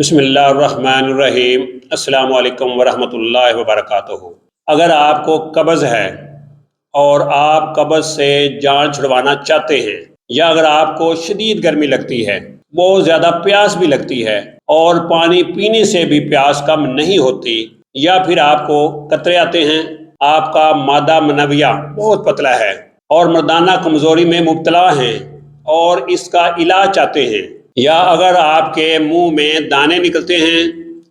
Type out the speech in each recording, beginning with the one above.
بسم اللہ الرحمن الرحیم۔ السلام علیکم ورحمۃ اللہ وبرکاتہ۔ اگر آپ کو قبض ہے اور آپ قبض سے جان چھڑوانا چاہتے ہیں، یا اگر آپ کو شدید گرمی لگتی ہے، بہت زیادہ پیاس بھی لگتی ہے اور پانی پینے سے بھی پیاس کم نہیں ہوتی، یا پھر آپ کو قطرے آتے ہیں، آپ کا مادہ منویہ بہت پتلا ہے اور مردانہ کمزوری میں مبتلا ہیں اور اس کا علاج چاہتے ہیں، یا اگر آپ کے منہ میں دانے نکلتے ہیں،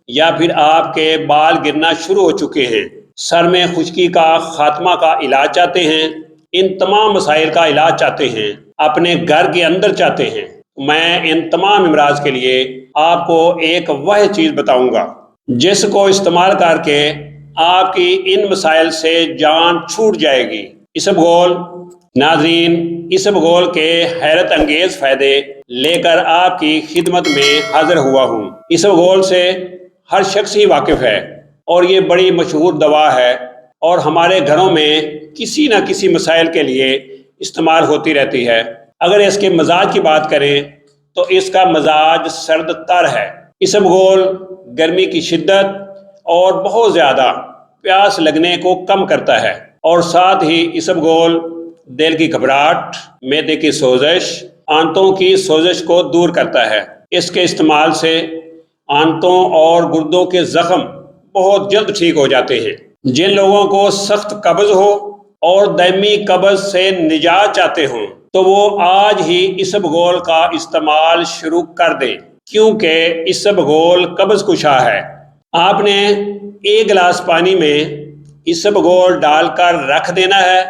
یا پھر آپ کے بال گرنا شروع ہو چکے ہیں، سر میں خشکی کا خاتمہ کا علاج چاہتے ہیں، ان تمام مسائل کا علاج چاہتے ہیں، اپنے گھر کے اندر چاہتے ہیں، میں ان تمام امراض کے لیے آپ کو ایک وہ چیز بتاؤں گا جس کو استعمال کر کے آپ کی ان مسائل سے جان چھوٹ جائے گی۔ اسبغول۔ ناظرین، اسبغول کے حیرت انگیز فائدے لے کر آپ کی خدمت میں حاضر ہوا ہوں۔ اسبغول سے ہر شخص ہی واقف ہے اور یہ بڑی مشہور دوا ہے اور ہمارے گھروں میں کسی نہ کسی مسائل کے لیے استعمال ہوتی رہتی ہے۔ اگر اس کے مزاج کی بات کریں تو اس کا مزاج سرد تر ہے۔ اسبغول گرمی کی شدت اور بہت زیادہ پیاس لگنے کو کم کرتا ہے، اور ساتھ ہی اسبغول دل کی گھبراہٹ، معدے کی سوزش، آنتوں کی سوزش کو دور کرتا ہے۔ اس کے استعمال سے آنتوں اور گردوں کے زخم بہت جلد ٹھیک ہو جاتے ہیں۔ جن لوگوں کو سخت قبض ہو اور دائمی قبض سے نجات چاہتے ہوں تو وہ آج ہی اسبغول کا استعمال شروع کر دیں، کیونکہ اسبغول قبض کشا ہے۔ آپ نے ایک گلاس پانی میں اسبغول ڈال کر رکھ دینا ہے۔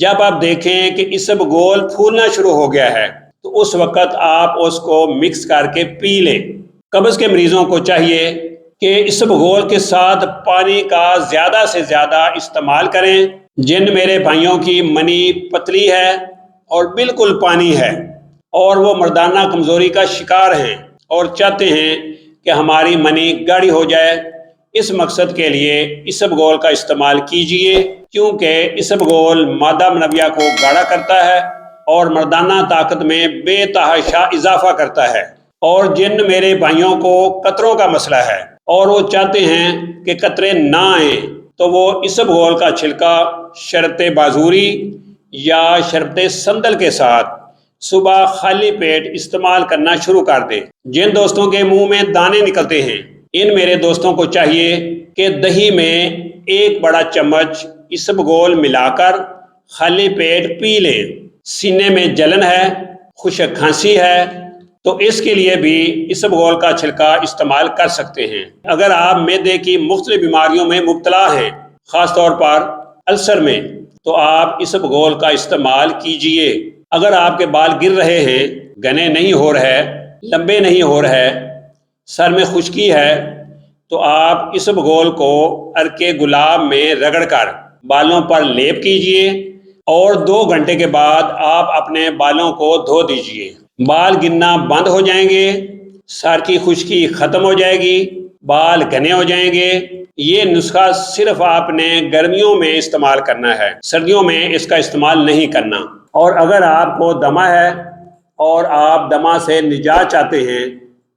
جب آپ دیکھیں کہ اسبغول پھولنا شروع ہو گیا ہے تو اس وقت آپ اس کو مکس کر کے پی لیں۔ قبض کے مریضوں کو چاہیے کہ اسبغول کے ساتھ پانی کا زیادہ سے زیادہ استعمال کریں۔ جن میرے بھائیوں کی منی پتلی ہے اور بالکل پانی ہے اور وہ مردانہ کمزوری کا شکار ہیں اور چاہتے ہیں کہ ہماری منی گاڑھی ہو جائے، اس مقصد کے لیے اسبغول کا استعمال کیجئے، کیونکہ اسبغول مادہ منویہ کو گاڑھا کرتا ہے اور مردانہ طاقت میں بے تحاشا اضافہ کرتا ہے۔ اور جن میرے بھائیوں کو قطروں کا مسئلہ ہے اور وہ چاہتے ہیں کہ قطرے نہ آئیں، تو وہ اسبغول کا چھلکا شربت بازوری یا شربت سندل کے ساتھ صبح خالی پیٹ استعمال کرنا شروع کر دیں۔ جن دوستوں کے منہ میں دانے نکلتے ہیں، ان میرے دوستوں کو چاہیے کہ دہی میں ایک بڑا چمچ اسبغول ملا کر خالی پیٹ پی لیں۔ سینے میں جلن ہے، خشک کھانسی ہے تو اس کے لیے بھی اسبغول کا چھلکا استعمال کر سکتے ہیں۔ اگر آپ معدے کی مختلف بیماریوں میں مبتلا ہیں، خاص طور پر السر میں، تو آپ اسبغول کا استعمال کیجئے۔ اگر آپ کے بال گر رہے ہیں، گھنے نہیں ہو رہے، لمبے نہیں ہو رہے، سر میں خشکی ہے، تو آپ اسبغول کو عرق گلاب میں رگڑ کر بالوں پر لیپ کیجئے اور 2 گھنٹے کے بعد آپ اپنے بالوں کو دھو دیجئے۔ بال گرنا بند ہو جائیں گے، سر کی خشکی ختم ہو جائے گی، بال گھنے ہو جائیں گے۔ یہ نسخہ صرف آپ نے گرمیوں میں استعمال کرنا ہے، سردیوں میں اس کا استعمال نہیں کرنا۔ اور اگر آپ کو دمہ ہے اور آپ دمہ سے نجات چاہتے ہیں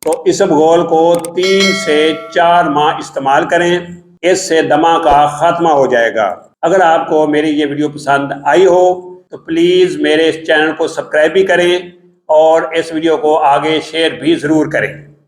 تو اسبغول کو 3 سے 4 ماہ استعمال کریں، اس سے دمہ کا خاتمہ ہو جائے گا۔ اگر آپ کو میری یہ ویڈیو پسند آئی ہو تو پلیز میرے اس چینل کو سبسکرائب بھی کریں اور اس ویڈیو کو آگے شیئر بھی ضرور کریں۔